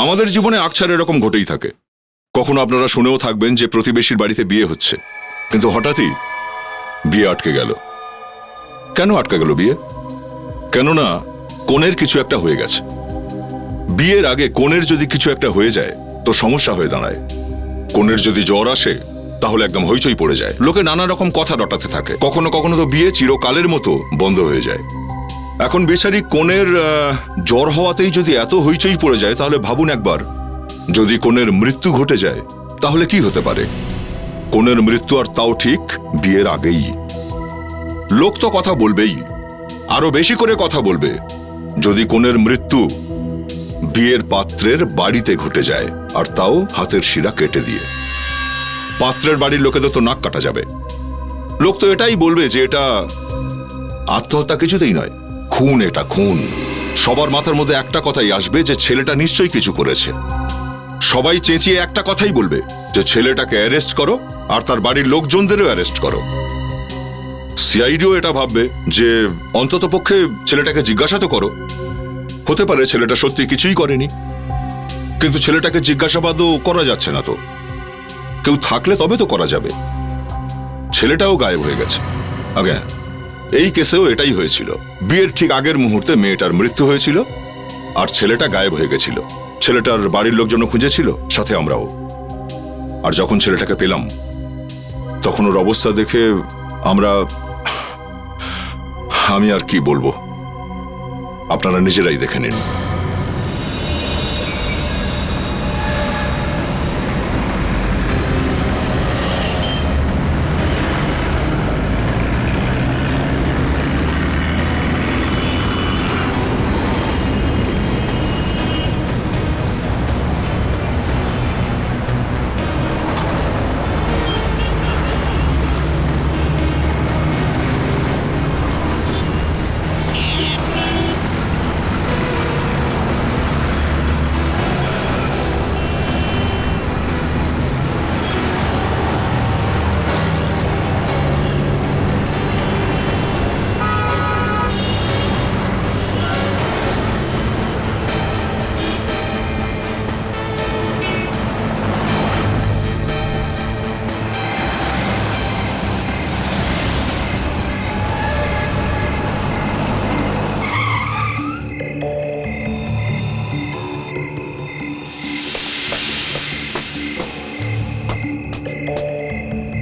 আমাদের জীবনে আকছার এরকম ঘটেই থাকে। কখনো আপনারা শুনেও থাকবেন যে প্রতিবেশীর বাড়িতে বিয়ে হচ্ছে, কিন্তু হঠাৎই বিয়ে আটকে গেল। কেন আটকে গেল বিয়ে? কেননা কনের কিছু একটা হয়ে গেছে। বিয়ের আগে কনের যদি কিছু একটা হয়ে যায় তো সমস্যা হয়ে দাঁড়ায়। কনের যদি জ্বর আসে তাহলে একদম হইচই পড়ে যায়, লোকে নানা রকম কথা রটাতে থাকে, কখনো কখনো তো বিয়ে চিরকালের মতো বন্ধ হয়ে যায়। এখন বেচারি কনের জ্বর হওয়াতেই যদি এত হইচই পড়ে যায়, তাহলে ভাবুন একবার, যদি কনের মৃত্যু ঘটে যায় তাহলে কি হতে পারে? কনের মৃত্যু, আর তাও ঠিক বিয়ের আগেই। লোক তো কথা বলবেই, আরো বেশি করে কথা বলবে যদি কনের মৃত্যু বিয়ের পাত্রের বাড়িতে ঘটে যায়, আর তাও হাতের শিরা কেটে দিয়ে। পাত্রের বাড়ির লোকেদের তো নাক কাটা যাবে। লোক তো এটাই বলবে যে এটা আত্মহত্যা কিছুতেই নয়, খুন, এটা খুন। সবার মাথার মধ্যে একটা কথাই আসবে যে ছেলেটা নিশ্চয়ই কিছু করেছে। সবাই চেঁচিয়ে একটা কথাই বলবে যে ছেলেটাকে অ্যারেস্ট করো, আর তার বাড়ির লোকজনদেরও অ্যারেস্ট করো। সিআইডিও এটা ভাববে যে অন্তত পক্ষে ছেলেটাকে জিজ্ঞাসা তো করো, হতে পারে ছেলেটা সত্যি কিছুই করেনি। কিন্তু ছেলেটাকে জিজ্ঞাসাবাদও করা যাচ্ছে না, তো কেউ থাকলে তবে তো করা যাবে। ছেলেটাও গায়েব হয়ে গেছে। আগে এই কেসেও এটাই হয়েছিল। বিয়ের ঠিক আগের মুহূর্তে মেয়েটার মৃত্যু হয়েছিল, আর ছেলেটা গায়েব হয়ে গেছিল। ছেলেটার বাড়ির লোকজনও খুঁজেছিল, সাথে আমরাও। আর যখন ছেলেটাকে পেলাম তখন ওর অবস্থা দেখে আমি আর কি বলবো, আপনারা নিজেরাই দেখে নিন।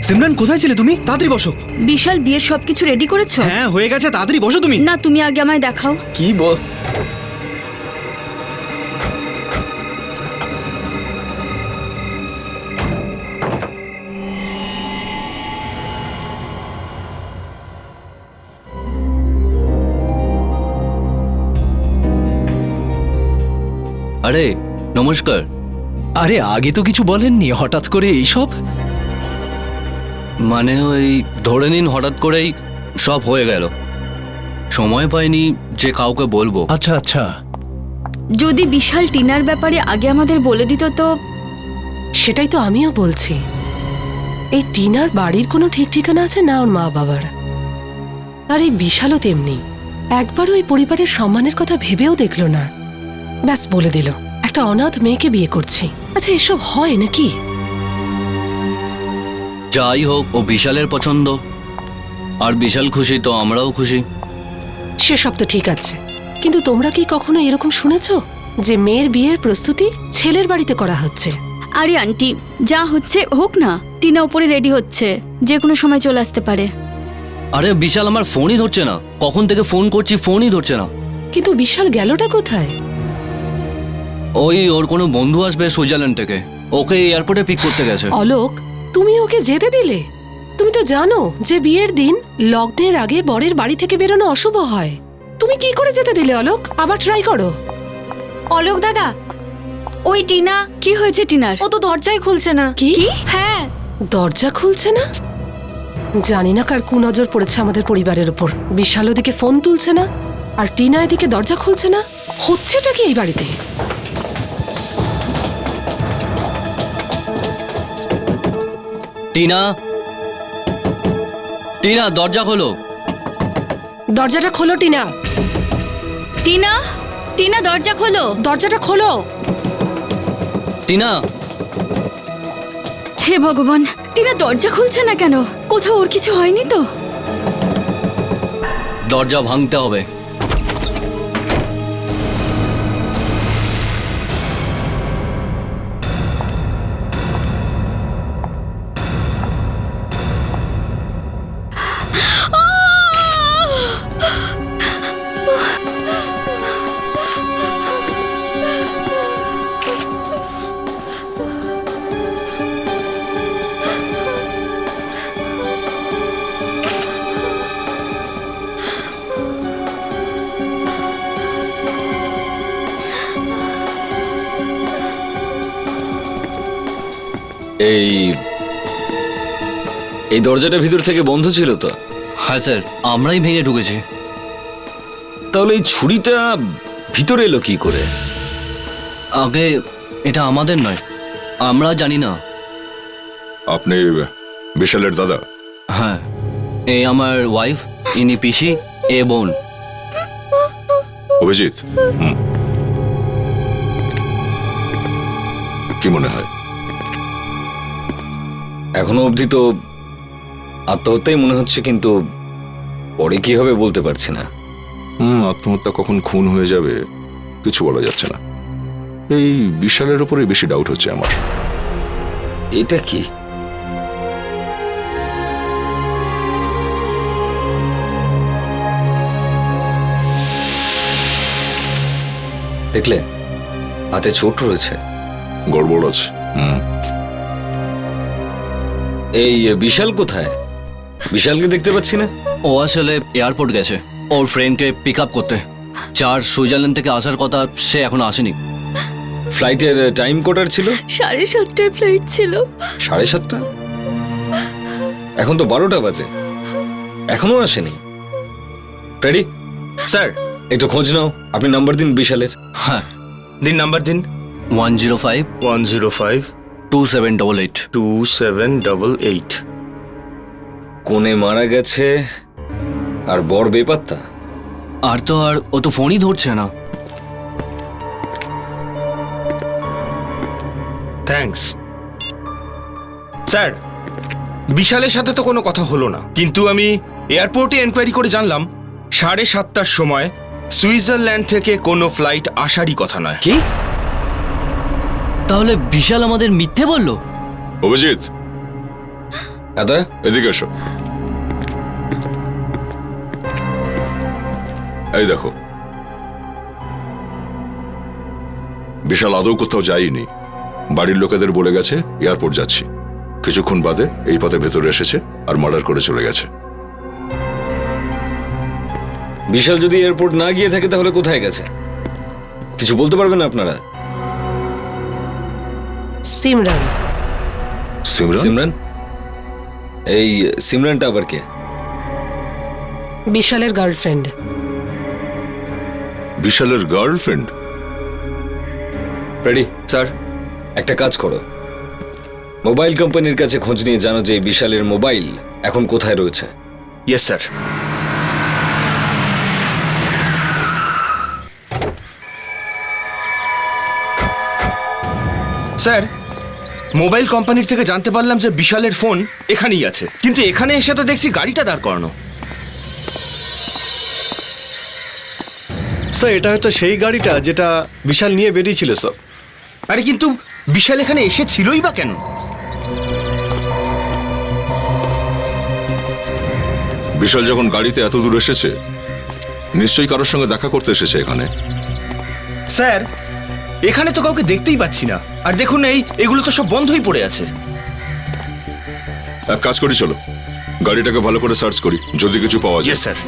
সিমরান, কোথায় ছিলে তুমি? তাড়াতাড়ি বসো। বিশাল, বিয়ের সবকিছু রেডি করেছো? হ্যাঁ, হয়ে গেছে, তাড়াতাড়ি বসো তুমি। না, তুমি আগে আমায় দেখাও। কি বল? আরে নমস্কার। আরে আগে তো কিছু বলেননি, হঠাৎ করে এইসব? মানে ওই ধরে নিন হঠাৎ করেই সব হয়ে গেল, সময় পাইনি যে কাউকে বলবো। আচ্ছা আচ্ছা। যদি বিশাল টিনার ব্যাপারে আগে আমাদের বলে দিত তো। সেটাই তো আমিও বলছি। এই টিনার বাড়ির কোনো ঠিক ঠিকানা আছে না ওর মা বাবার? আর এই বিশালও তেমনি, একবারও এই পরিবারের সম্মানের কথা ভেবেও দেখলো না। ব্যাস বলে দিল একটা অনাথ মেয়েকে বিয়ে করছি। আচ্ছা, এসব হয় নাকি? যাই হোক, ও বিশালের পছন্দ, আর বিশাল খুশি তো আমরাও খুশি। সেসব তো ঠিক আছে, কিন্তু তোমরা কি কখনো এরকম শুনেছো যে মেয়ের বিয়ের প্রস্তুতি ছেলের বাড়িতে করা হচ্ছে? আরে আন্টি, যা হচ্ছে হোক না। টিনা উপরে রেডি হচ্ছে, যে কোনো সময় চলে আসতে পারে। আরে বিশাল আমার ফোনই ধরছে না, কখন থেকে ফোন করছি ফোনই ধরছে না। কিন্তু বিশাল গেলটা কোথায়? ওই ওর কোনো বন্ধু আসবে সুইজারল্যান্ড থেকে, ওকে এয়ারপোর্টে পিক করতে গেছে। অলোক, তুমি ওকে যেতে দিলে? তুমি তো জানো যে বিয়ের দিন লগ্নের আগে বরের বাড়ি থেকে বেরোনো অশুভ হয়। তুমি কি করে যেতে দিলে অলোক? আবার ট্রাই করো। অলোক দাদা, ওই টিনা। কি হয়েছে টিনার? ও তো দরজাই খুলছে না। কি? হ্যাঁ, দরজা খুলছে না? জানি না কার কুনজর পড়েছে আমাদের পরিবারের উপর। বিশাল ওদিকে ফোন তুলছে না, আর টিনা এদিকে দরজা খুলছে না। হচ্ছেটা কি এই বাড়িতে? টিনা, টিনা দরজা খোলো। দরজাটা খোলো টিনা। টিনা, টিনা দরজা খোলো। দরজাটা খোলো। টিনা, হে ভগবান, টিনা দরজা খুলছে না কেন? কোথাও ওর কিছু হয়নি তো? দরজা ভাঙতে হবে। এই এই দরজাটা ভিতর থেকে বন্ধ ছিল তো? হ্যাঁ স্যার, আমরাই ভেঙে ঢুকেছি। তাহলে এই ছুরিটা ভিতরে এলো কি করে? আগে এটা আমাদের নয়, আমরা জানি না। আপনি বিশালের দাদা? হ্যাঁ, এই আমার ওয়াইফ, ইনি পিসি, এ বোন। অভিজিৎ, কি মনে হয়? এখনো অবধি তো আত্মহত্যাই মনে হচ্ছে, কিন্তু পরে কি হবে বলতে পারছি না। আত্মহত্যা কখন খুন হয়ে যাবে কিছু বলা যাচ্ছে না। এই বিশালের উপরে বেশি ডাউট হচ্ছে আমার। এটা কি? দেখলে হাতে চোট রয়েছে। গড়বড় আছে। এই বিশাল কোথায়? বিশালকে দেখতে পাচ্ছি না। ও আসলে এয়ারপোর্ট গেছে ওর ফ্রেন্ডকে পিক আপ করতে। যার সুইজারল্যান্ড থেকে আসার কথা সে এখনো আসেনি। ফ্লাইটের টাইম কোটার ছিল? 7:30টায় ফ্লাইট ছিল। 7:30? এখন তো 12টা বাজে, এখনো আসেনি। রেডি স্যার, একটু খোঁজ নাও। আপনি নাম্বার দিন বিশালের। হ্যাঁ, দিন, নাম্বার দিন। 105 105 2788। 2788। কোনে মারা গেছে আর বর বেপাত্তা। আর ও তো ফোনই ধরছে না। Thanks sir. বিশালের সাথে তো কোনো কথা হলো না, কিন্তু আমি এয়ারপোর্টে এনকোয়ারি করে জানলাম 7:30টার সময় সুইজারল্যান্ড থেকে কোনো ফ্লাইট আসারই কথা নয়। কি? তাহলে বিশাল আমাদের মিথ্যে বললো? অভিজিৎ, দাদা এদিকে এসো। এই দেখো, বিশাল আদৌ কোথাও যায়নি। বাড়ির লোকেদের বলে গেছে এয়ারপোর্ট যাচ্ছি। কিছুক্ষণ বাদে এই পথে ভেতরে এসেছে আর মার্ডার করে চলে গেছে। বিশাল যদি এয়ারপোর্ট না গিয়ে থাকে তাহলে কোথায় গেছে কিছু বলতে পারবেন আপনারা? সিমরান। সিমরান? সিমরান? এই সিমরানটা আবার কে? বিশালের গার্লফ্রেন্ড। বিশালের গার্লফ্রেন্ড? Ready sir. একটা কাজ করো, মোবাইল কোম্পানির কাছে খোঁজ নিয়ে জানো যে বিশালের মোবাইল এখন কোথায় রয়েছে। Yes sir. স্যার, মোবাইল কোম্পানির থেকে জানতে পারলাম যে বিশালের ফোন এখানেই আছে, কিন্তু এখানে এসে তো দেখছি গাড়িটা দাঁড় করানো। স্যার, এটা হয়তো সেই গাড়িটা যেটা বিশাল নিয়ে বেরিয়েছিল স্যার। আরে কিন্তু বিশাল এখানে এসেছিলই বা কেন? বিশাল যখন গাড়িতে এত দূর এসেছে নিশ্চয়ই কারোর সঙ্গে দেখা করতে এসেছে এখানে। স্যার, এখানে তো কাউকে দেখতেই পাচ্ছি না। আর দেখুন, এগুলো তো সব বন্ধই পড়ে আছে। এক কাজ করি, চলো গাড়িটাকে ভালো করে সার্চ করি, যদি কিছু পাওয়া যায়। Yes sir.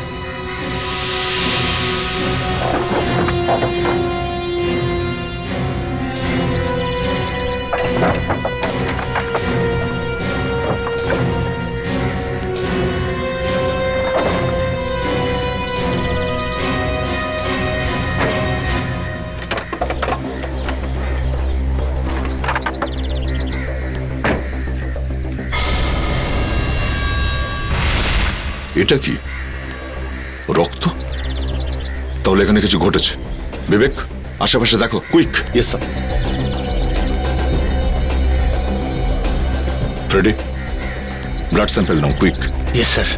এটা কি? রক্ত? তাহলে এখানে কিছু ঘটেছে। বিবেক, আশেপাশে দেখো, quick. Yes sir. Freddie, blood sample নাও, কুইক। Yes sir.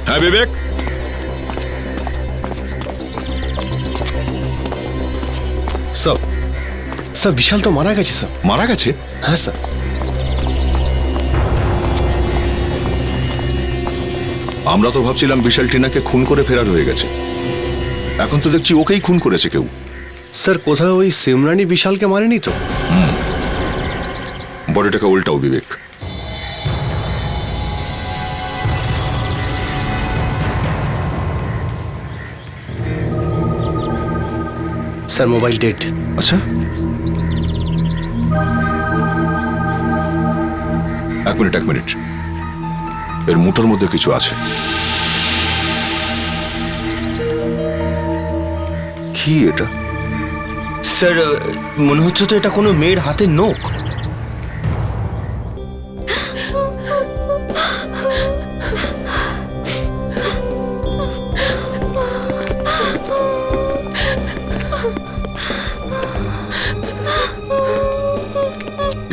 হ্যাঁ বিবেক, স্যার, স্যার বিশাল তো মারা গেছে স্যার। মারা গেছে? হ্যাঁ স্যার। আমরা তো ভাবছিলাম বিশাল টিনাকে খুন করে ফেরার হয়ে গেছে, এখন তো দেখছি ওকেই খুন করেছে কেউ। স্যার কোথাও ওই সিমরানি বিশালকে মারেনি তো? বডিটাকে উল্টাও বিবেক। Sir mobile dead. আচ্ছা, এক মিনিট, এর মুঠোর মধ্যে কিছু আছে। কি এটা? স্যার মনে হচ্ছে তো এটা কোনো মেয়ের হাতের নখ।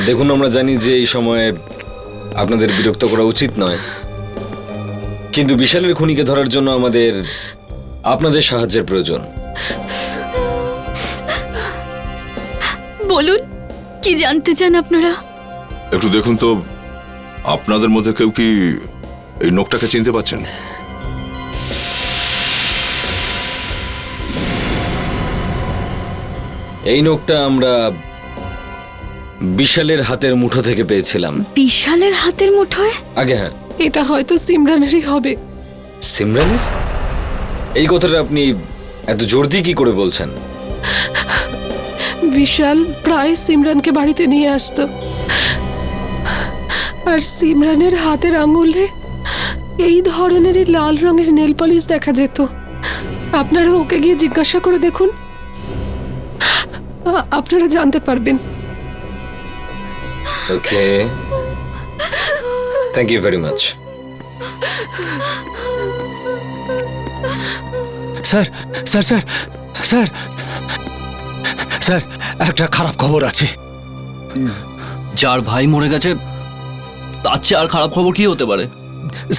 দেখুন, আমরা জানি যে এই সময়ে আপনাদের বিরক্ত করা উচিত নয়, কিন্তু বিশালের খুনিকে ধরার জন্য আমাদের আপনাদের সাহায্যের প্রয়োজন। বলুন, কি জানতে চান আপনারা? একটু দেখুন তো, আপনাদের মধ্যে কেউ কি এই নখটাকে চিনতে পারছেন? এই নখটা আমরা বিশালের হাতের মুঠো থেকে পেয়েছিলাম। বিশালের হাতের মুঠোয়? আগে হ্যাঁ। এটা হয়তো সিমরানেরই হবে। সিমরানের? এই কথাটা আপনি এত জোর দিয়ে কি করে বলছেন? বিশাল প্রায় সিমরানকে বাড়িতে নিয়ে আসতো, আর সিমরানের হাতের আঙুলে এই ধরনেরই লাল রঙের নেল পলিশ দেখা যেত। আপনারা ওকে গিয়ে জিজ্ঞাসা করে দেখুন, আপনারা জানতে পারবেন। Okay, thank you very much. Sir sir sir sir sir, একটা খারাপ খবর আছে। যার ভাই মরে গেছে তার চেয়ে আর খারাপ খবর কি হতে পারে?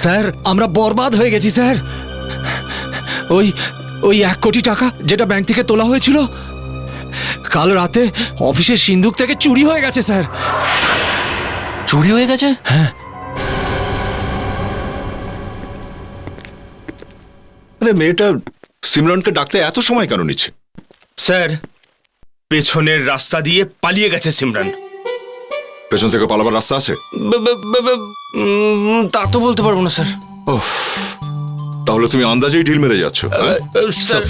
স্যার আমরা বরবাদ হয়ে গেছি স্যার। ওই 1 কোটি টাকা যেটা ব্যাংক থেকে তোলা হয়েছিল, কাল রাতে অফিসের সিন্দুক থেকে চুরি হয়ে গেছে স্যার। চুরি হয়ে গেছে? আরে মেয়েটা সিমরনকে ডাকতে এত সময় কেন নিচ্ছে? স্যার, পেছনের রাস্তা দিয়ে পালিয়ে গেছে সিমরান। পেছন থেকে পালাবার রাস্তা আছে? তা তো বলতে পারবো না স্যার। তাহলে তুমি আন্দাজেই ঢিল মেরে যাচ্ছ, হ্যাঁ? স্যার,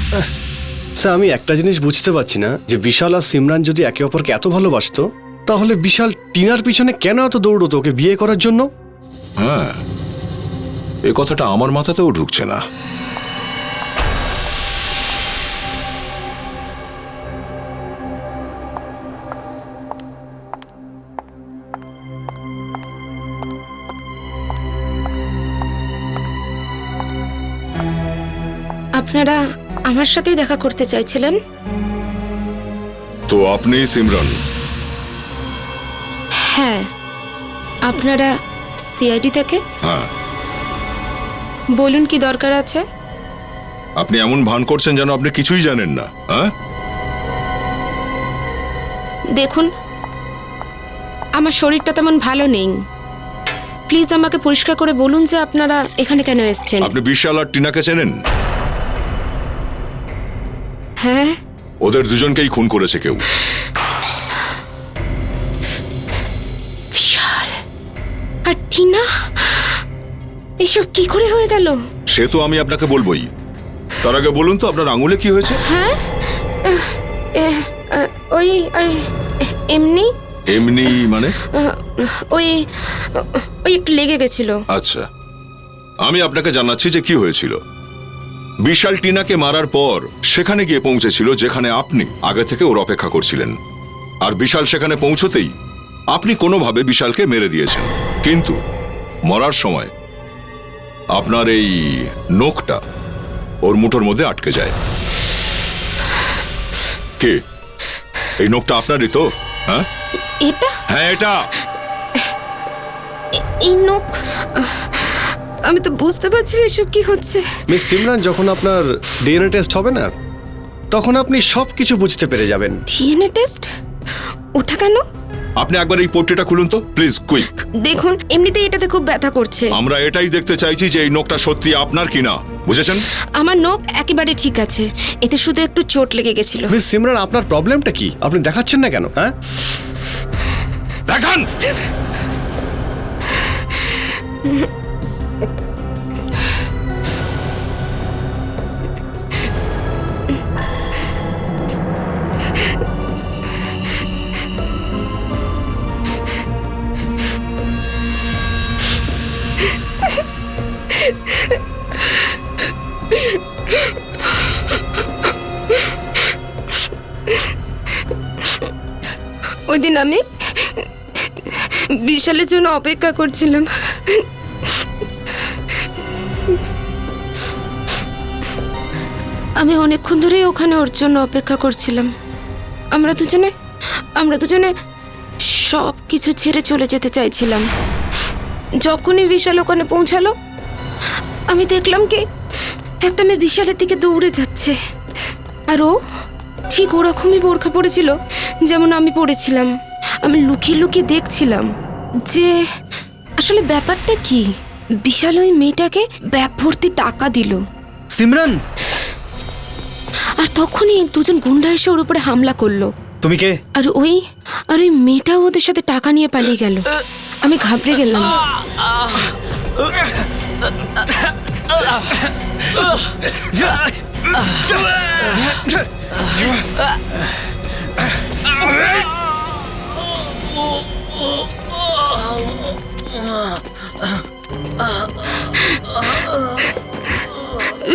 স্যার আমি একটা জিনিস বুঝতে পারছি না, যে বিশাল আর সিমরান যদি একে অপরকে এত ভালোবাসতো, তাহলে বিশাল টিনার পিছনে কেন এত দৌড়তো ওকে বিয়ে করার জন্য? হ্যাঁ, এই কথাটা আমার মাথাতেও ঢুকছে না। আপনারা আমার সাথেই দেখা করতে চাইছিলেন? তো আপনি সিমরন? হ্যাঁ। আপনারা সিআইডি থেকে? হ্যাঁ। বলুন কি দরকার আছে? আপনি এমন ভান করছেন যেন আপনি কিছুই জানেন না, হ্যাঁ? দেখুন, আমার শরীরটা তেমন ভালো নেই। প্লিজ আমাকে পরিষ্কার করে বলুন যে আপনারা এখানে কেন এসেছেন। আপনি বিশাল আর টিনাকে চেনেন? হ্যাঁ। ওদের দুজনকেই খুন করেছে কেউ। বিশাল আর টিনা, এসব কি করে হয়ে গেল? সে তো আমি আপনাকে বলবোই। তার আগে বলুন তো আপনার আঙুলে কি হয়েছে? হ্যাঁ, ওই এমনি। এমনি মানে? ওই একটু লেগে গেছিল। আচ্ছা, আমি আপনাকে জানাচ্ছি যে কি হয়েছিল। বিশাল টিনাকে মারার পর সেখানে গিয়ে পৌঁছেছিল যেখানে আপনি আগে থেকে ওর অপেক্ষা করছিলেন, আর বিশাল সেখানে পৌঁছতেই আপনি কোনোভাবে বিশালকে মেরে দিয়েছেন। কিন্তু মরার সময় আপনার এই নখটা ওর মুঠোর মধ্যে আটকে যায়। কে এই নখটা আপনারই তো? হ্যাঁ এটা হ্যাঁ এটা। এই নখ, আমি তো বুঝতে পারছি না এসব কি হচ্ছে। মিস সিমরান, যখন আপনার ডিএনএ টেস্ট হবে না, তখন আপনি সব কিছু বুঝতে পেরে যাবেন। DNA test? ওটা কেন? আপনি একবার এই পোর্ট্রেটা খুলুন তো প্লিজ, কুইক। দেখুন, এমনিতেই এটাতে খুব ব্যথা করছে। আমরা এটাই দেখতে চাইছি যে এই নখটা সত্যি আপনার কিনা, বুঝেছেন? আমার নখ একেবারে ঠিক আছে, এতে শুধু একটু চোট লেগে গেছিল। মিস সিমরান, আপনার প্রবলেমটা কি? আপনি দেখাচ্ছেন না কেন? হ্যাঁ, দেখান। ওই দিন আমি বিশালের জন্য অপেক্ষা করছিলাম। আমি অনেকক্ষণ ধরেই ওখানে ওর জন্য অপেক্ষা করছিলাম। আমরা দুজনে সব কিছু ছেড়ে চলে যেতে চাইছিলাম। যখনই বিশাল ওখানে পৌঁছালো, আমি দেখলাম কি একটা মেয়ে বিশালের দিকে দৌড়ে যাচ্ছে, আর ও ঠিক ওরকমই বোরখা পড়েছিল যেমন আমি পড়েছিলাম। আমি লুকিয়ে লুকিয়ে দেখছিলাম যে আসলে ব্যাপারটা কি। বিশাল ওই মেয়েটাকে ব্যাগ ভর্তি টাকা দিল, সিমরান, আর তখনই দুজন গুন্ডা এসে ওর উপরে হামলা করলো। তুমি কে? আর ওই মেয়েটাও ওদের সাথে টাকা নিয়ে পালিয়ে গেল। আমি ঘাবড়ে গেলাম।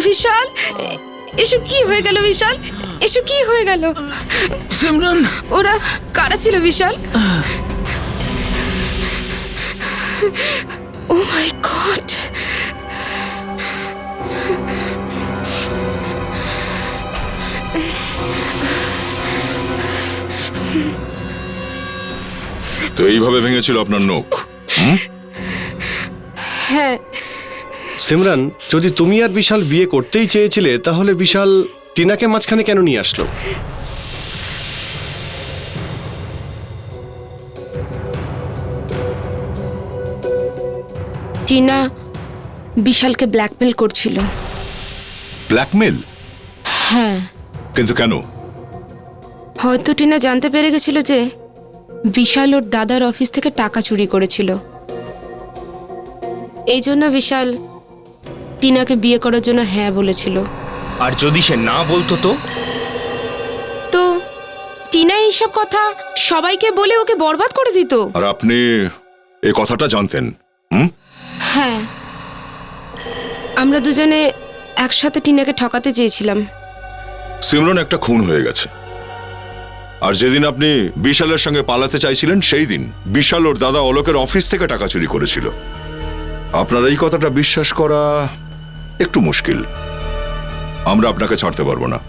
বিশাল, এসব কি হয়ে গেল? বিশাল, এসব কি হয়ে গেল? সিমরান, ওরা কারা ছিল বিশাল? ও মাই গড! তো এইভাবে ভেঙেছিল আপনার নখ? হ্যাঁ। সিমরান, যদি তুমি আর বিশাল বিয়ে করতেই চেয়েছিলে, তাহলে বিশাল টিনাকে মাঝখানে কেন নিয়ে আসলো? টিনা বিশালকে ব্ল্যাকমেল করছিল। ব্ল্যাকমেল? হ্যাঁ। কিন্তু কেন? হয়তো টিনা জানতে পেরে গেছিল যে বিশাল ওর দাদার অফিস থেকে টাকা চুরি করেছিল। এই জন্য বিশাল টিনাকে বিয়ে করার জন্য হ্যাঁ বলেছিল। আর যদি সে না বলতো তো? তো টিনা এইসব কথা সবাইকে বলে ওকে বরবাদ করে দিত। আর আপনি এই কথাটা জানতেন? হ্যাঁ, আমরা দুজনে একসাথে টিনাকে ঠকাতে চেয়েছিলাম। সিমরন, একটা খুন হয়ে গেছে, আর যেদিন আপনি বিশালের সঙ্গে পালাতে চাইছিলেন সেই দিন বিশাল ওর দাদা অলোকের অফিস থেকে টাকা চুরি করেছিল। আপনার এই কথাটা বিশ্বাস করা একটু মুশকিল। আমরা আপনাকে ছাড়তে পারবো না।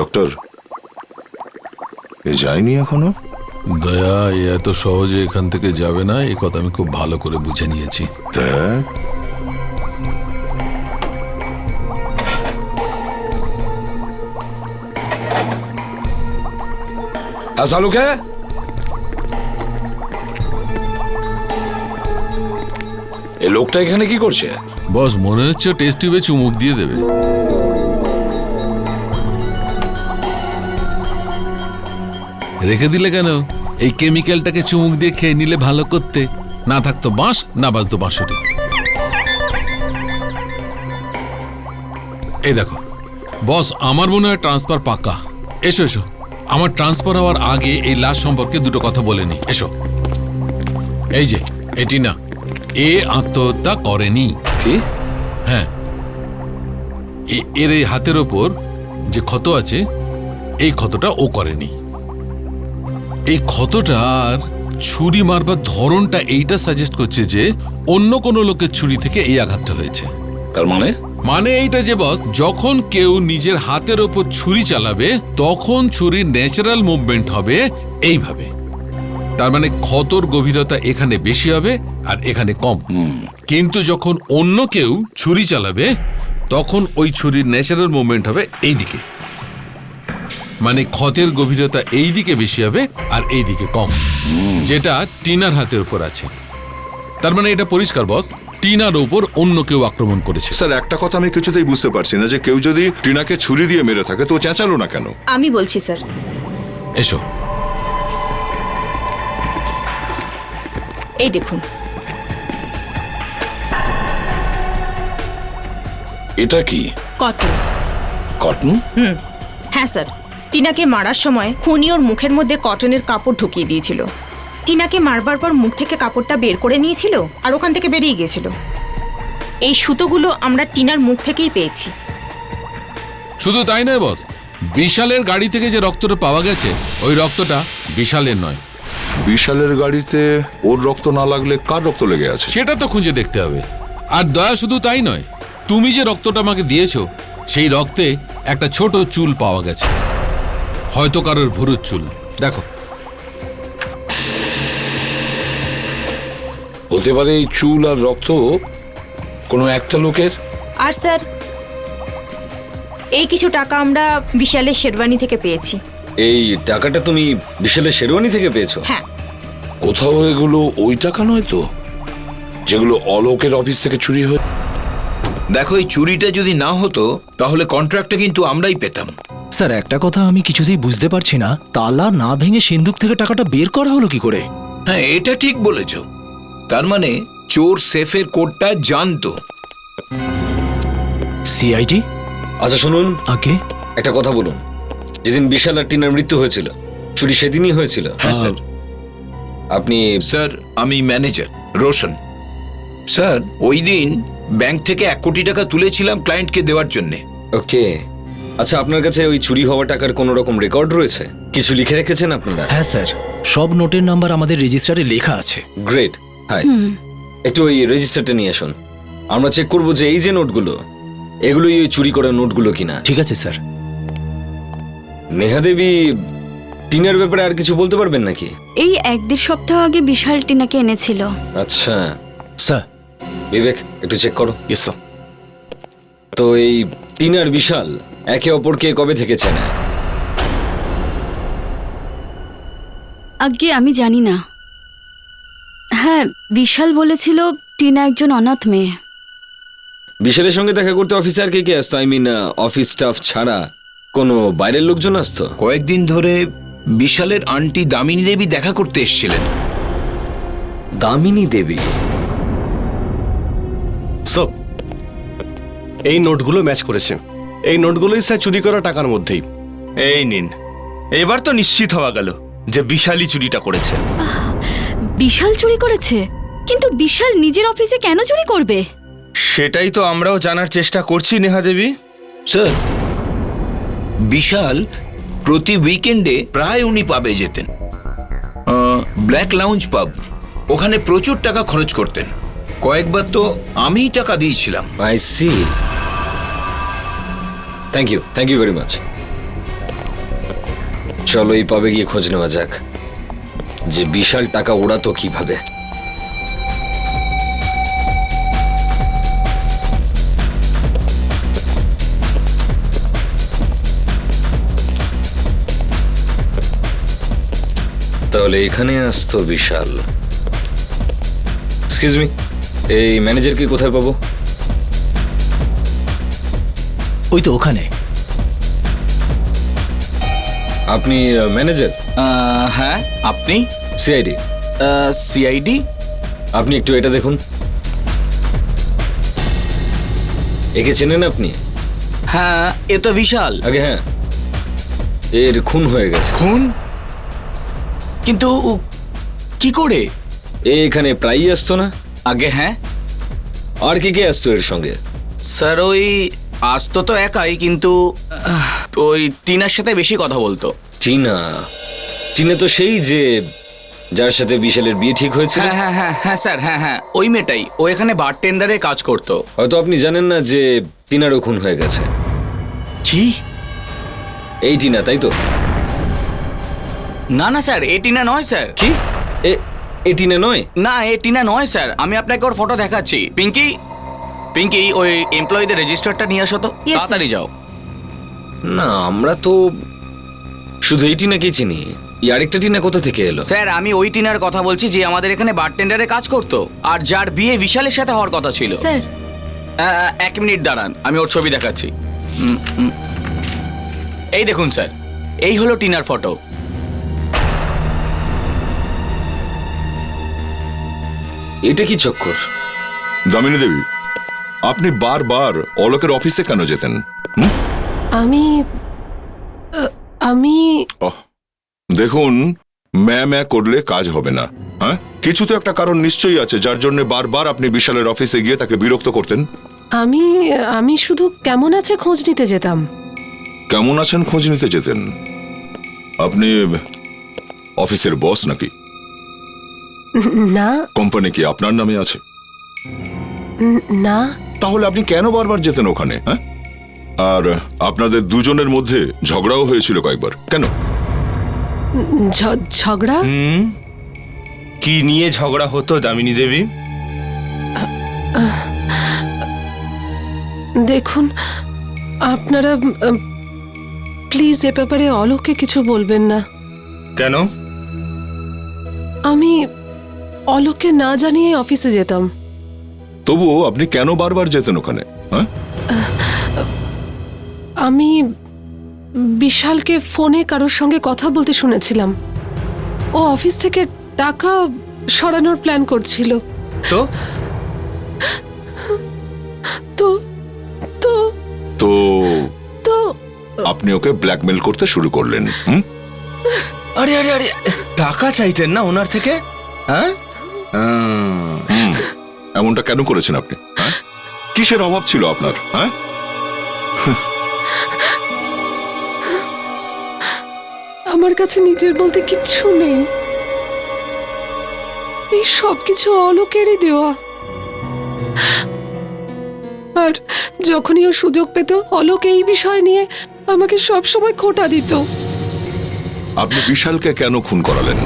ডক্টর, এ যায়নি এখনো? দয়া, এ এত সহজে এখান থেকে যাবে না, এই কথা আমি খুব ভালো করে বুঝে নিয়েছি। দেখ, আসালুকে এই লোকটা এখানে কি করছে? বস মনে হচ্ছে টেস্ট টিউবে চুমুক দিয়ে দেবে। রেখে দিলে কেন? এই কেমিক্যালটাকে চুমুক দিয়ে খেয়ে নিলে ভালো করতে, না থাকতো বাঁশ, না বাজতো বাঁশুরি। এই দেখো বস, আমার মনে হয় ট্রান্সফার পাকা। এসো এসো, আমার ট্রান্সফার হওয়ার আগে এই লাশ সম্পর্কে দুটো কথা বলে নি। এসো। এই যে এটি না, এ আত্মহত্যা করেনি। কি? হ্যাঁ, এর এই হাতের ওপর যে ক্ষত আছে, এই ক্ষতটা ও করেনি। এই ক্ষতটার ছুরি মারবার ধরনটা এইটা সাজেস্ট করছে যে অন্য কোনো লোকের ছুরি থেকে এই আঘাতটা হয়েছে। তার মানে? মানে এইটা যে বস, যখন কেউ নিজের হাতের ওপর ছুরি চালাবে তখন ছুরির ন্যাচারাল মুভমেন্ট হবে এইভাবে। তার মানে ক্ষতর গভীরতা এখানে বেশি হবে আর এখানে কম। কিন্তু যখন অন্য কেউ ছুরি চালাবে তখন ওই ছুরির ন্যাচারাল মুভমেন্ট হবে এইদিকে। মানে ক্ষতের গভীরতা এই দিকে বেশি হবে আর এই দিকে কম, যেটা টিনার হাতের উপর আছে। তার মানে এটা পরিষ্কার বস, টিনার উপর অন্য কেউ আক্রমণ করেছে। স্যার, একটা কথা আমি কিছুতেই বুঝতে পারছি না, যে কেউ যদি টিনাকে ছুরি দিয়ে মেরে থাকে তো ও চেঁচালো না কেন? আমি বলছি স্যার। এসো। এই দেখুন, এটা কি? কটন। কটন? হ্যাঁ স্যার, টিনাকে মারার সময় খুনি ওর মুখের মধ্যে কটনের কাপড় ঢুকিয়ে দিয়েছিল। টিনাকে মারবার পর মুখ থেকে কাপড়টা বের করে নিয়েছিল আর ওখান থেকে বেরিয়ে গিয়েছিল। এই সুতোগুলো আমরা টিনার মুখ থেকেই পেয়েছি। শুধু তাই নয় বস, বিশালের গাড়ি থেকে যে রক্তটা পাওয়া গেছে ওই রক্তটা বিশালের নয়। বিশালের গাড়িতে ওর রক্ত না লাগলে কার রক্ত লেগে আছে? সেটা তো খুঁজে দেখতে হবে। আর দয়া, শুধু তাই নয়, তুমি যে রক্তটা আমাকে দিয়েছো সেই রক্তে একটা ছোট চুল পাওয়া গেছে, হয়তো কারোর ভুরুর চুল। দেখো। হতে পারে এই চুল আর রক্ত কোনো একটা লোকের। আর স্যার, এই কিছু টাকা আমরা বিশালের শেরওয়ানি থেকে পেয়েছি। এই টাকাটা তুমি বিশালের শেরওয়ানি থেকে পেয়েছো? হ্যাঁ। কোথাও এগুলো ওই টাকা নয় তো, যেগুলো অলোকের অফিস থেকে চুরি হয়ে? দেখো, এই চুরিটা যদি না হতো তাহলে কন্ট্রাক্টটা কিন্তু আমরাই পেতাম। স্যার, একটা কথা আমি কিছুতেই বুঝতে পারছি না, তালা না ভেঙে সিন্দুক থেকে টাকাটা বের করা হলো কি করে? হ্যাঁ, এটা ঠিক বলেছ। তার মানে চোর সেফের কোডটা জানতো। সিআইডি? আচ্ছা শুনুন, আগে একটা কথা বলুন। যেদিন বিশাল আর টিনার মৃত্যু হয়েছিল, চুরি সেদিনই হয়েছিল? হ্যাঁ স্যার। আপনি? স্যার, আমি ম্যানেজার রোশন। স্যার, ওই দিন ব্যাংক থেকে 1 কোটি টাকা তুলেছিলাম ক্লায়েন্টকে দেওয়ার জন্য। ওকে। আচ্ছা, আপনার কাছে ওই চুরি হওয়া টাকার কোনো রকম রেকর্ড রয়েছে? কিছু লিখে রেখেছেন আপনারা? হ্যাঁ স্যার, সব নোটের নাম্বার আমাদের রেজিস্টারে লেখা আছে। গ্রেট। হাই, একটু ওই রেজিস্টারটা নিয়ে আসুন, আমরা চেক করবো যে এই যে নোটগুলো, এগুলোই ওই চুরি করা নোটগুলো কিনা। ঠিক আছে স্যার। নেহা দেবী, টিনার ব্যাপারে আর কিছু বলতে পারবেন নাকি? এই 1-1.5 সপ্তাহ আগে বিশাল টিনাকে এনেছিল। আচ্ছা স্যার। বিবেক, একটু চেক করো। Yes sir. তো এই টিনার বিশাল একে অপরকে কবে থেকে চেনে? আগে আমি জানি না। হ্যাঁ, বিশাল বলেছিল টিনা একজন অনাথ মেয়ে। বিশালের সঙ্গে দেখা করতে অফিসে আর কে কে আসতো? আই মিন অফিস স্টাফ ছাড়া কোনো বাইরের লোকজন আসতো? কয়েকদিন ধরে বিশালের আন্টি দামিনী দেবী দেখা করতে এসেছিলেন। দামিনী দেবী? সব এই নোটগুলো ম্যাচ করেছে। এই নোটগুলোই স্যার চুরি করা টাকার মধ্যেই। এই নিন, এবার তো নিশ্চিত হওয়া গেল যে বিশালই চুরিটা করেছে। বিশাল চুরি করেছে? কিন্তু বিশাল নিজের অফিসে কেন চুরি করবে? সেটাই তো আমরাও জানার চেষ্টা করছি নেহা দেবী। স্যার, বিশাল প্রতি উইকেন্ডে প্রায় উনি পাবে যেতেন। ব্ল্যাক লাউঞ্জ পাব, ওখানে প্রচুর টাকা খরচ করতেন। কয়েকবার তো আমিই টাকা দিয়েছিলাম। I see. Thank you very much. চলো এই পাবে গিয়ে খোঁজ নেওয়া যাক যে বিশাল টাকা ওড়াতো কিভাবে। তাহলে এখানে আসতো বিশাল। এক্সকিউজ মি, এই ম্যানেজারকে কোথায় পাবো? ওই তো ওখানে। আপনি ম্যানেজার? হ্যাঁ, আপনি? সিআইডি। সিআইডি? আপনি একটু এটা দেখুন। একে চেনেন আপনি? হ্যাঁ, এ তো বিশাল। আগে হ্যাঁ, এর খুন হয়ে গেছে। খুন? কিন্তু কি করে? এ এখানে প্রায়ই আসতো না? আগে হ্যাঁ। আর কে আসতো এর সঙ্গে? স্যার ওই আসতো তো একাই, কিন্তু ওই টিনার সাথে বেশি কথা বলতো। টিনা? টিনা তো সেই যে যার সাথে বিশালের বিয়ে ঠিক হয়েছে। হ্যাঁ হ্যাঁ হ্যাঁ হ্যাঁ স্যার, হ্যাঁ হ্যাঁ, ওই মেয়েটাই। ও এখানে বারটেন্ডারে কাজ করতো। হয়তো আপনি জানেন না যে টিনারও খুন হয়ে গেছে। কি? এই টিনা, তাই তো? না না স্যার, এ টিনা নয় স্যার। কি? এ টিনা নয়? না, এ টিনা নয় স্যার। আমি আপনাকে ওর ফটো দেখাচ্ছি। পিঙ্কি, পিঙ্কি, ওই এমপ্লয়ীদের রেজিস্টারটা নিয়ে আসো তো, Yes, তাড়াতাড়ি যাও। না, আমরা তো শুধু এই টিনাকেই চিনি। এই আরেকটা টিনা কোথা থেকে এলো? স্যার আমি ওই টিনার কথা বলছি যে আমাদের এখানে বারটেন্ডারে কাজ করতো, আর যার বিয়ে বিশালের সাথে হওয়ার কথা ছিল। স্যার, 1 মিনিট দাঁড়ান, আমি ওর ছবি দেখাচ্ছি। এই দেখুন স্যার, এই হলো টিনার ফটো। এটা কি চক্কর? দামিনী দেবী, আপনি বারবার অলোকের অফিসে কেন যেতেন? আমি আমি ওহ, দেখুন, ম্যা করলে কাজ হবে না। হ্যাঁ, কিছু তো একটা কারণ নিশ্চয়ই আছে যার জন্য বারবার আপনি বিশালের অফিসে গিয়ে তাকে বিরক্ত করতেন। আমি আমি শুধু কেমন আছে খোঁজ নিতে যেতাম। কেমন আছেন খোঁজ নিতে যেতেন? আপনি অফিসের বস নাকি? না কোম্পানি কি আপনার নামে আছে? না। তাহলে আপনি কেন বারবার যেতেন ওখানে? হ্যাঁ, আর আপনাদের দুজনের মধ্যে ঝগড়াও হয়েছিল কয়েকবার, কেন? ঝগড়া? কি নিয়ে ঝগড়া হতো দামিনী দেবী? দেখুন, আপনারা প্লিজ এ ব্যাপারে অলোককে কিছু বলবেন না। কেন? আমি অলোককে না জানিয়ে অফিসে যেতাম। তবুও আপনি কেন বারবার যেতেন ওখানে? হ্যাঁ, আমি বিশালকে ফোনে কারোর সঙ্গে কথা বলতে শুনেছিলাম। ও অফিস থেকে টাকা সরানোর প্ল্যান করছিল। তো তো তো তো তো আপনি ওকে ব্ল্যাকমেল করতে শুরু করলেন। আরে আরে আরে, টাকা চাইতেন না ওনার থেকে? হ্যাঁ, এমনটা কেন করেছেন আপনি? হ্যাঁ, কিসের অভাব ছিল আপনার? হ্যাঁ, আমার কাছে নিজের বলতে কিচ্ছু নেই। এই সব কিছু অলোকেরই দেওয়া। আর যখনই ও সুযোগ পেত, অলোক এই বিষয় নিয়ে আমাকে সব সময় খোঁটা দিত। আপনি বিশালকে কেন খুন করালেন?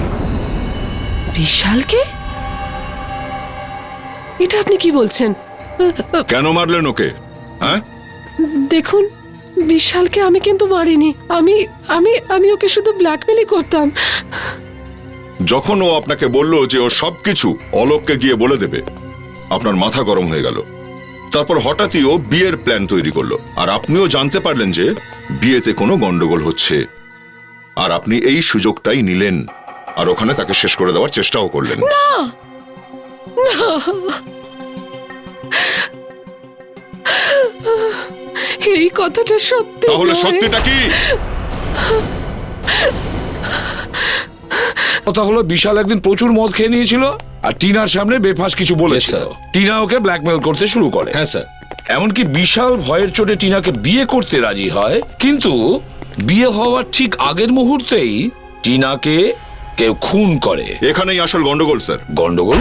বিশালকে? এটা আপনি কি বলছেন? কেন মারলেন ওকে? হ্যাঁ, দেখুন, বিশালকে আমি কিন্তু মারিনি। আমি আমি আমি ওকে শুধু ব্ল্যাকমেলই করতাম। যখন ও আপনাকে বলল যে ও সবকিছু অলোককে গিয়ে বলে দেবে, আপনার মাথা গরম হয়ে গেল। তারপর হঠাৎই ও বিয়ের প্ল্যান তৈরি করলো, আর আপনিও জানতে পারলেন যে বিয়েতে কোনো গন্ডগোল হচ্ছে, আর আপনি এই সুযোগটাই নিলেন আর ওখানে তাকে শেষ করে দেওয়ার চেষ্টাও করলেন। না, এই কথাটা সত্যি। তাহলে সত্যিটা কি? কথা হলো বিশাল একদিন প্রচুর মদ খেয়ে নিয়েছিল আর টিনার সামনে বেফাস কিছু বলেছিল। টিনা ওকে ব্ল্যাকমেল করতে শুরু করে। হ্যাঁ স্যার। এমনকি বিশাল ভয়ের চোটে টিনাকে বিয়ে করতে রাজি হয়, কিন্তু বিয়ে হওয়ার ঠিক আগের মুহূর্তেই টিনাকে কেউ খুন করে। এখানেই আসল গন্ডগোল স্যার। গন্ডগোল?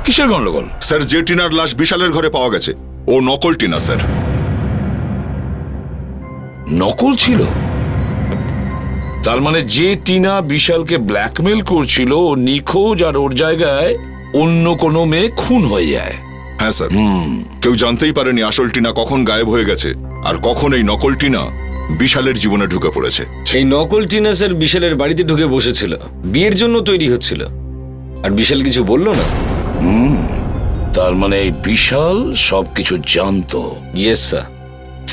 কিসের গন্ডগোল? স্যার, যে টিনার লাশ বিশালের ঘরে পাওয়া গেছে ও নকল টিনা স্যার। নকল ছিল? তার মানে যে টিনা বিশালকে ব্ল্যাকমেল করছিল ও নিখোঁজ, আর ওর জায়গায় অন্য কোনো মেয়ে খুন হয়ে যায়। হ্যাঁ স্যার, কেউ জানতেই পারেনি আসল টিনা কখন গায়েব হয়ে গেছে আর কখন এই নকল টিনা বিশালের জীবনে ঢুকে পড়েছে। এই নকল টিনা স্যার বিশালের বাড়িতে ঢুকে বসেছিল, বিয়ের জন্য তৈরি হচ্ছিল, আর বিশাল কিছু বলল না। তার মানে এই বিশাল সবকিছু জানতো। Yes sir.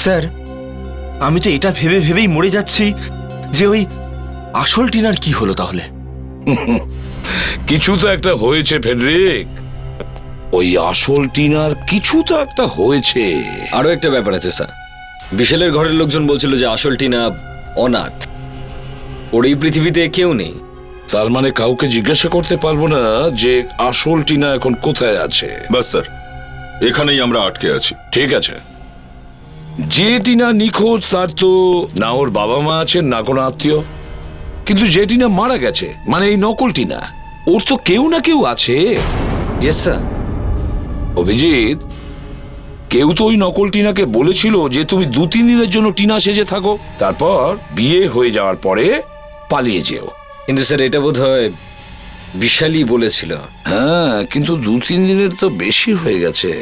স্যার আমি তো এটা ভেবে ভেবেই মরে যাচ্ছি যে ওই আসল টিনার কি হলো তাহলে। কিছু তো একটা হয়েছে ফেডরিক, ওই আসল টিনার কিছু তো একটা হয়েছে। আরো একটা ব্যাপার আছে স্যার, বিশালের ঘরের লোকজন বলছিল যে আসল টিনা অনাথ, ওর এই পৃথিবীতে কেউ নেই। তার মানে কাউকে জিজ্ঞাসা করতে পারবো না যে আসল টিনা এখন কোথায় আছে। বাস স্যার, এখানেই আমরা আটকে আছি। ঠিক আছে, যে টিনা নিখোঁজ তার তো না ওর বাবা মা আছেন না কোনো আত্মীয়, কিন্তু যে টিনা মারা গেছে মানে এই নকল টিনা, ওর তো কেউ না কেউ আছে। Yes sir. অভিজিৎ, কেউ তো ওই নকল টিনাকে বলেছিল যে তুমি 2-3 দিনের জন্য টিনা সেজে থাকো, তারপর বিয়ে হয়ে যাওয়ার পরে পালিয়ে যেও। কিন্তু স্যার এটা বোধ হয় বিশালই বলেছিল। হ্যাঁ, কিন্তু 2-3 দিনের তো বেশি হয়ে গেছে,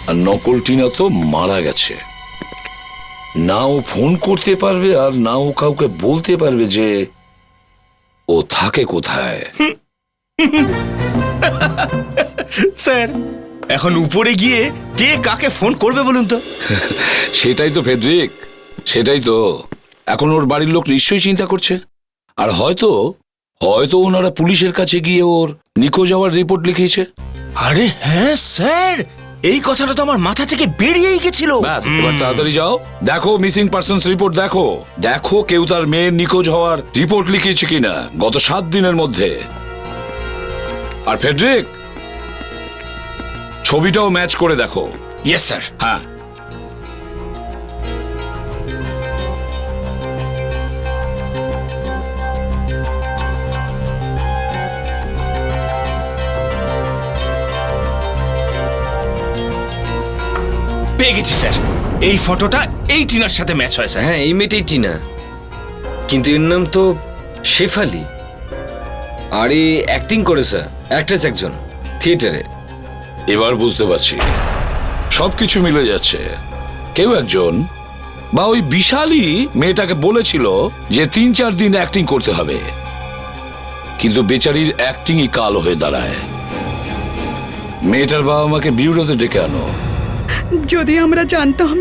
আর নকল টিনা তো মারা গেছে। না ও ফোন করতে পারবে আর না ও কাউকে বলতে পারবে যে ও থাকে কোথায়। স্যার এখন উপরে গিয়ে কে কাকে ফোন করবে বলুন তো? সেটাই তো ফেডরিক, সেটাই তো। এখন ওর বাড়ির লোক নিশ্চয়ই চিন্তা করছে, আর হয়তো হয়তো ওনারা পুলিশের কাছে গিয়ে ওর নিখোঁজ হওয়ার রিপোর্ট লিখিয়েছে। আরে হ্যাঁ স্যার, এই কথাটা তো আমার মাথা থেকে বেরিয়েই গেছিল। ব্যাস, এবার তাড়াতাড়ি যাও, দেখো মিসিং পারসনস রিপোর্ট, দেখো দেখো কেউ তার মেয়ের নিখোঁজ হওয়ার রিপোর্ট লিখিয়েছে কিনা গত 7 দিনের মধ্যে। আর ফেডরিক, ছবিটাও ম্যাচ করে দেখো। Yes sir. হ্যাঁ, পেয়ে গেছি স্যার, এই ফটোটা এই টিনার সাথে ম্যাচ হয় স্যার। হ্যাঁ, এই মেয়েটাই টিনা, কিন্তু এর নাম তো শেফালি। আর এই অ্যাক্টিং করেছে অ্যাক্ট্রেস একজন থিয়েটারে। এবার বুঝতে পারছি, সবকিছু মিলে যাচ্ছে। কেউ একজন বা ওই বিশালই মেয়েটাকে বলেছিল যে 3-4 দিন অ্যাক্টিং করতে হবে, কিন্তু বেচারির অ্যাক্টিংই কালো হয়ে দাঁড়ায়। মেয়েটার বাবা মাকে বিউরোতে ডেকে আনো। যদি আমরা জানতাম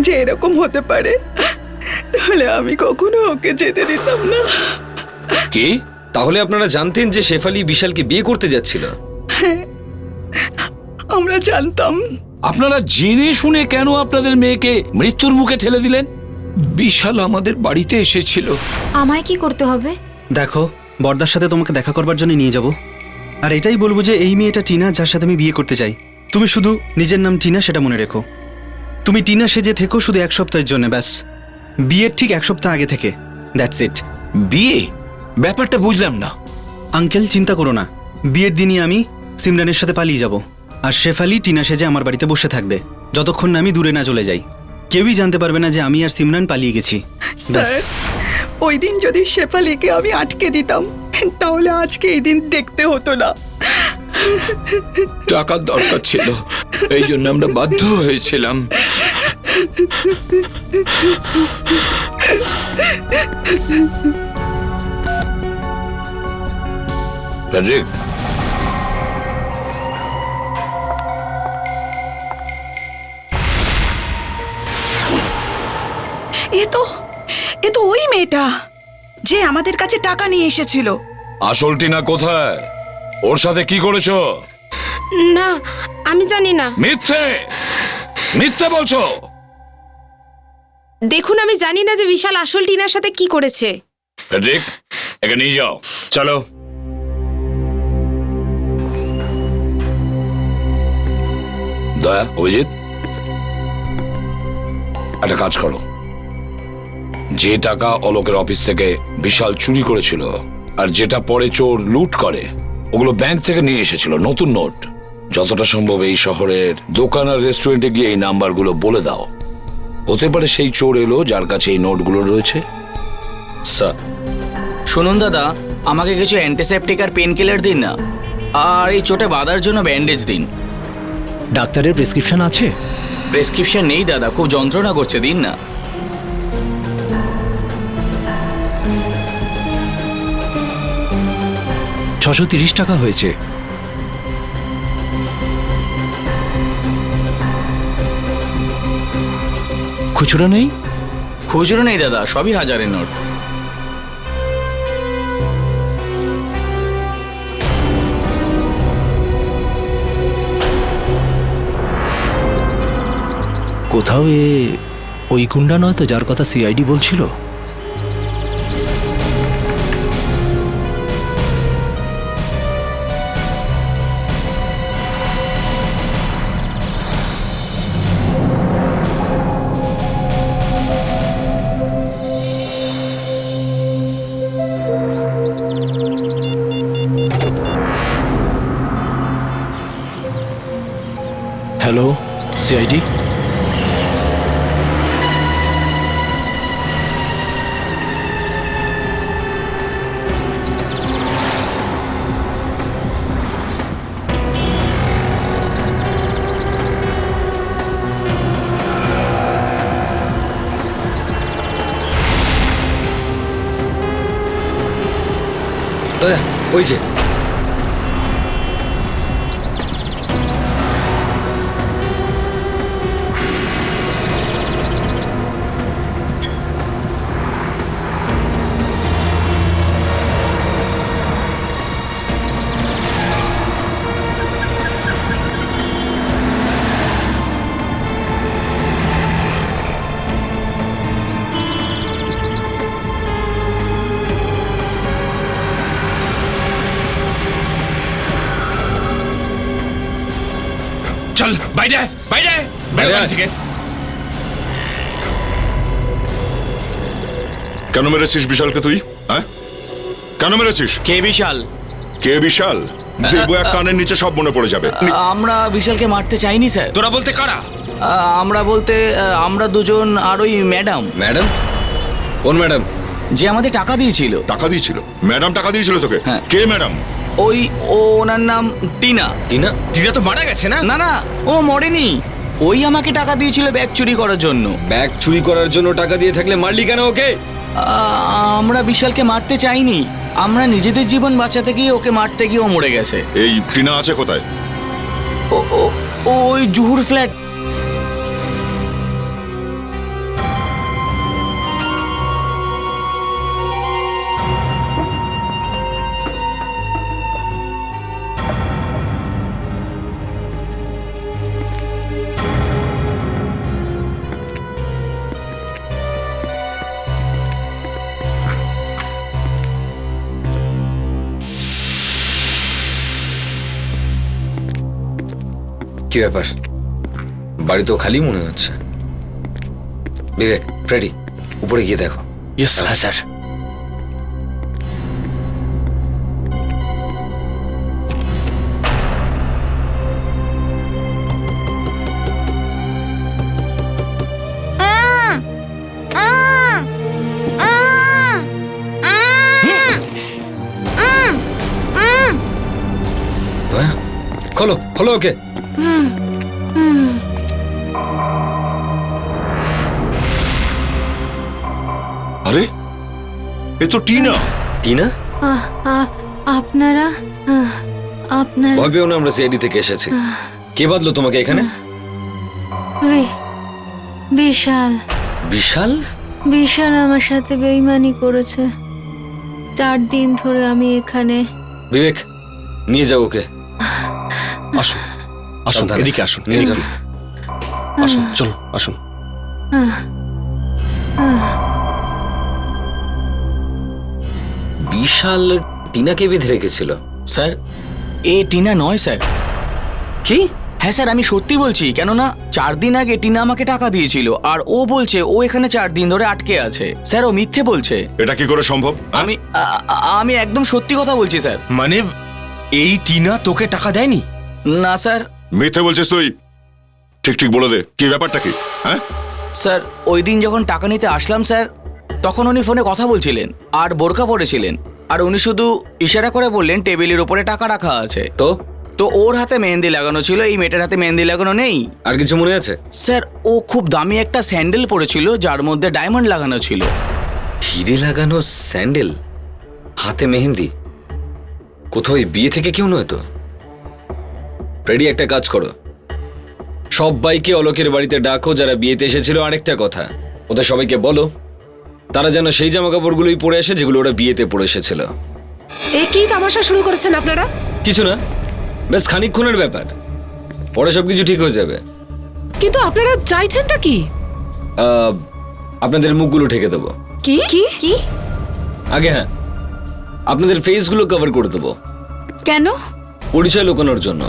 যে এরকম হতে পারে তাহলে আমি কখনো ওকে যেতে দিতাম না। কি? তাহলে আপনারা জানতেন যে শেফালি বিশালকে বিয়ে করতে যাচ্ছিল? আমরা জানতাম। আপনারা জেনে শুনে কেন আপনাদের মেয়েকে মৃত্যুর মুখে ঠেলে দিলেন? বিশাল আমাদের বাড়িতে এসেছিল। আমায় কি করতে হবে? দেখো, বর্দার সাথে তোমাকে দেখা করবার জন্য নিয়ে যাব, আর এটাই বলবো যে এই মেয়েটা টিনা, যার সাথে আমি বিয়ে করতে চাই। তুমি শুধু নিজের নাম টিনা সেটা মনে রেখো। তুমি টিনা সেজে থেকো শুধু 1 সপ্তাহের জন্য, ব্যাস। বিয়ের ঠিক 1 সপ্তাহ আগে থেকে, দ্যাটস ইট। বিয়ে? ব্যাপারটা বুঝলাম না। আঙ্কেল চিন্তা করো না, বিয়ের দিনই আমি সিমরানের সাথে পালিয়ে যাব, আর শেফালি টিনা সেজে আমার বাড়িতে বসে থাকবে যতক্ষণ না আমি দূরে না চলে যাই। কেউই জানতে পারবে না যে আমি আর সিমরান পালিয়ে গেছি। স্যার, ওই দিন যদি শেফালিকে আমি আটকে দিতাম তাহলে আজকে এই দিন দেখতে হতো না। টাকার দরকার ছিল, এই জন্য আমরা বাধ্য হয়েছিলাম। ফেডরিক, এ তো ওই মেয়েটা যে আমাদের কাছে টাকা নিয়ে এসেছিল। আসল টিনা কোথায়? ওর সাথে কি করেছো? না, আমি জানি না। মিথ্যে মিথ্যে বলছো। দেখুন, আমি জানি না যে বিশাল আসল টিনার সাথে কি করেছে। ফেডরিক, একে নিয়ে যাও। চলো। দয়া, অভিজিৎ, একটা কাজ করো। যে টাকা অলোকের অফিস থেকে বিশাল চুরি করেছিল আর যেটা পরে চোর লুট করে, ওগুলো ব্যাংক থেকে নিয়ে এসেছিল নতুন নোট। যতটা সম্ভব এই শহরের দোকান আর রেস্টুরেন্টে গিয়ে এই নাম্বারগুলো বলে দাও। হতে পারে সেই চোর এলো যার কাছে এই নোটগুলো রয়েছে। স্যার, শুনুন দাদা, আমাকে কিছু অ্যান্টিসেপটিক আর পেন কিলার দিন না, আর এই চোটে বাঁধার জন্য ব্যান্ডেজ দিন। ডাক্তারের প্রেসক্রিপশন আছে? প্রেসক্রিপশন নেই দাদা, খুব যন্ত্রণা করছে, দিন না। $630 হয়েছে। খুচরো নেই? খুচরো নেই দাদা, সবই হাজারের নোট। কোথাও ওই গুন্ডা নয় তো যার কথা সিআইডি বলছিল? Hello, CID? ওই যে চল বাইরে বাইরে বাইরে থেকে। কেন মেরেছিস বিশালকে তুই? হ্যাঁ, কেন মেরেছিস? কে বিশাল? কে বিশাল? দেবো এক কানের নিচে সব মনে পড়ে যাবে। আমরা বিশালকে মারতে চাইনি স্যার। তোরা বলতে কারা? আমরা বলতে আমরা দুজন আর ওই ম্যাডাম। ম্যাডাম? কোন ম্যাডাম? যে আমাদের টাকা দিয়েছিল। টাকা দিয়েছিল? ম্যাডাম টাকা দিয়েছিল তোকে? হ্যাঁ। কে ম্যাডাম? ওনার নাম টিনা। টিনা? টিনা তো মারা গেছে না? না না, ও মরেনি। ওই আমাকে টাকা দিয়েছিল ব্যাগ চুরি করার জন্য। ব্যাগ চুরি করার জন্য টাকা দিয়ে থাকলে মারলি কেন ওকে? আমরা বিশালকে মারতে চাইনি, আমরা নিজেদের জীবন বাঁচাতে গিয়ে ওকে মারতে গিয়ে ও মরে গেছে। এই টিনা আছে কোথায়? ওই জুহুর ফ্ল্যাট। কি ব্যাপার, বাড়ি তো খালি মনে হচ্ছে। বিবেক, ফ্রেডি, উপরে গিয়ে দেখো। Yes sir. খোলো খোলো ওকে। আরে এ তো টিনা। টিনা? আপনারা আপনারা ভয় পেও না, আমরা সিআইডি থেকে এসেছি। কে বাদলো তোমাকে এখানে? বিশাল। বিশাল? বিশাল আমার সাথে বেইমানি করেছে। 4 দিন ধরে আমি এখানে। বিবেক, নিয়ে যাও ওকে। আসুন আসুন, সাবধানে। এদিকে আসুন, নিয়ে যান। আসুন, চলুন আসুন। বিশাল টিনাকে বেঁধে রেখেছিল? স্যার, এ টিনা নয় স্যার। কি? হ্যাঁ স্যার, আমি সত্যি বলছি। কেননা 4 দিন আগে টিনা আমাকে টাকা দিয়েছিল, আর ও বলছে ও এখানে 4 দিন ধরে আটকে আছে। স্যার, ও মিথ্যে বলছে। এটা কি করে সম্ভব? আমি একদম সত্যি কথা বলছি স্যার। মানে এই টিনা তোকে টাকা দেয়নি? না স্যার। মিথ্যে বলছিস তুই? ঠিক ঠিক বলে দে, কি ব্যাপারটা কি? হ্যাঁ স্যার, ওই দিন যখন টাকা নিতে আসলাম স্যার, তখন উনি ফোনে কথা বলছিলেন আর বোরকা পরেছিলেন, আর উনি শুধু ইশারা করে বললেন টেবিলের উপরে টাকা রাখা আছে। তো ওর হাতে মেহেন্দি লাগানো ছিল, এই মেয়েটার হাতে মেহেন্দি লাগানো নেই। আর কিছু মনে আছে? স্যার, ও খুব দামি একটা স্যান্ডেল পরেছিল যার মধ্যে ডায়মন্ড লাগানো ছিল। হিরে লাগানো স্যান্ডেল, হাতে মেহেন্দি? কোথাও এই বিয়ে থেকে কেউ নয় তো? ফ্রেডি, একটা কাজ করো, সবাইকে অলোকের বাড়িতে ডাকো যারা বিয়েতে এসেছিল। আরেকটা কথা, ওদের সবাইকে বলো তারা যেন সেই জামা কাপড়গুলোই পরে আসে যেগুলো ওরা বিয়েতে পরে এসেছিল। এ কি তামাশা শুরু করেছেন আপনারা? কিছু না, বেশ খানিকক্ষণের ব্যাপার, পরে সবকিছু ঠিক হয়ে যাবে। কিন্তু আপনারা চাইছেনটা কি? আপনাদের মুখগুলো ঢেকে দেবো। কি কি কি? আগে হ্যাঁ, আপনাদের ফেসগুলো কভার করে দেবো। কেন? পরিচয় লুকানোর জন্য।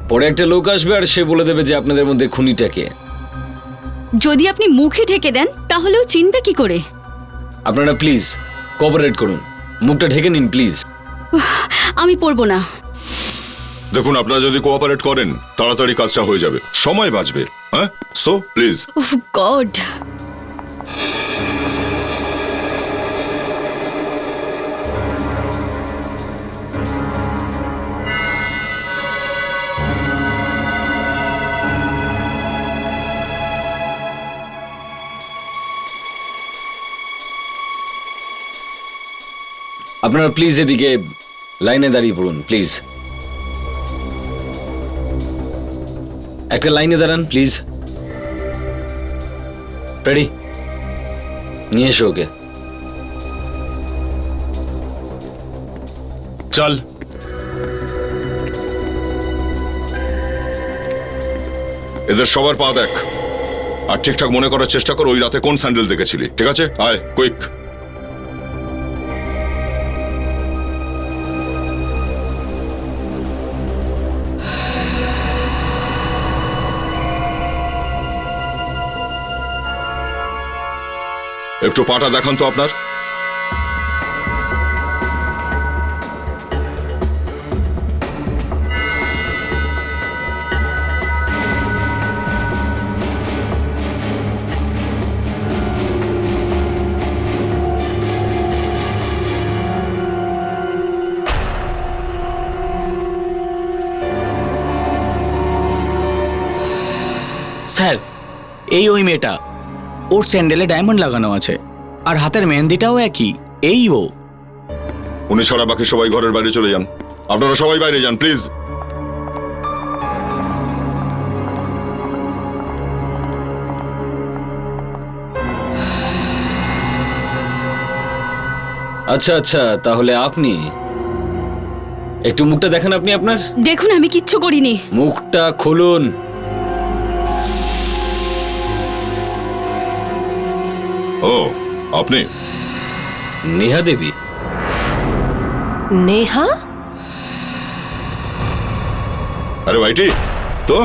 পরে একটা লোক আসবে আর সে বলে দেবে যে আপনাদের মধ্যে খুনিটা কে। যদি আপনি মুখে ঢেকে দেন তাহলেও চিনবে কি করে? আপনারা প্লিজ কোঅপারেট করুন, মুখটা ঢেকে নিন প্লিজ। আমি পড়বো না। দেখুন, আপনারা যদি কোঅপারেট করেন তাড়াতাড়ি কাজটা হয়ে যাবে, সময় বাঁচবে। হ্যাঁ, সো প্লিজ। উফ গড। আপনারা প্লিজ এদিকে লাইনে দাঁড়িয়ে পড়ুন প্লিজ। একটা লাইনে দাঁড়ান প্লিজ। রেডি? নিয়ে এসো ওকে। চল। এদের সবার পা দেখ, আর ঠিকঠাক মনে করার চেষ্টা কর ওই রাতে কোন স্যান্ডেল দেখেছিলি। ঠিক আছে, আয় কুইক। একটু পাটা দেখান তো আপনার। স্যার, এই ওই মেয়েটা, ওর স্যান্ডেলে ডায়মন্ড লাগানো আছে আর হাতের মেহেন্দিটাও একই। এই ও। উনি ছাড়া বাকি সবাই ঘরের বাইরে চলে যান। আপনারা সবাই বাইরে যান প্লিজ। আচ্ছা আচ্ছা, তাহলে আপনি একটু মুখটা দেখেন। আপনি আপনার দেখুন, আমি কিচ্ছু করিনি। মুখটা খুলুন। ও, আপনি নেহা দেবী? নেহা? আরে ভাইটি, তো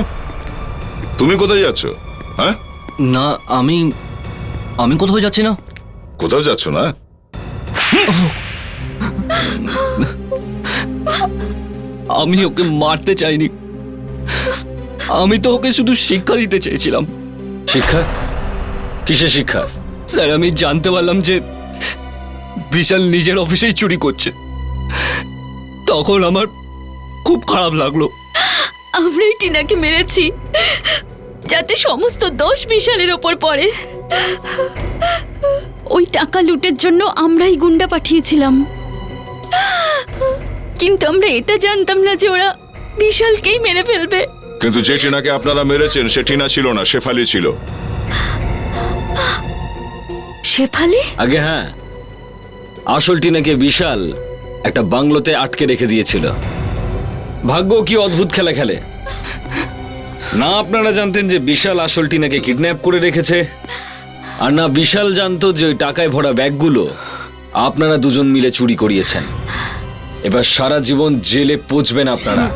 তুমি কোথায় যাচ্ছ? হ্যাঁ না, আমি কোথাও যাচ্ছি না। কোথাও যাচ্ছ না? আমি ওকে মারতে চাইনি, আমি তো ওকে শুধু শিক্ষা দিতে চেয়েছিলাম। শিক্ষা? কিসের শিক্ষা? স্যার, আমি জানতে পারলাম যে বিশাল নিজের অফিসেই চুরি করছে, তখন আমার খুব খারাপ লাগলো। আমরাই টিনাকে মেরেছি যাতে সমস্ত দোষ বিশালের ওপর পড়ে। ওই টাকা লুটের জন্য আমরাই গুন্ডা পাঠিয়েছিলাম, কিন্তু আমরা এটা জানতাম না যে ওরা বিশালকেই মেরে ফেলবে। কিন্তু যে টিনাকে আপনারা মেরেছেন সে টিনা ছিল না, শেফালি ছিল। শেফালি? আগে হ্যাঁ, আসল টিনাকে বিশাল একটা বাংলোতে আটকে রেখে দিয়েছিল। ভাগ্য কি অদ্ভুত খেলা খেলে। না আপনারা জানতেন যে বিশাল আসল টিনাকে কিডন্যাপ করে রেখেছে, আর না বিশাল জানতো যে ওই টাকায় ভরা ব্যাগগুলো আপনারা দুজন মিলে চুরি করিয়েছেন। এবার সারা জীবন জেলে পচবেন আপনারা।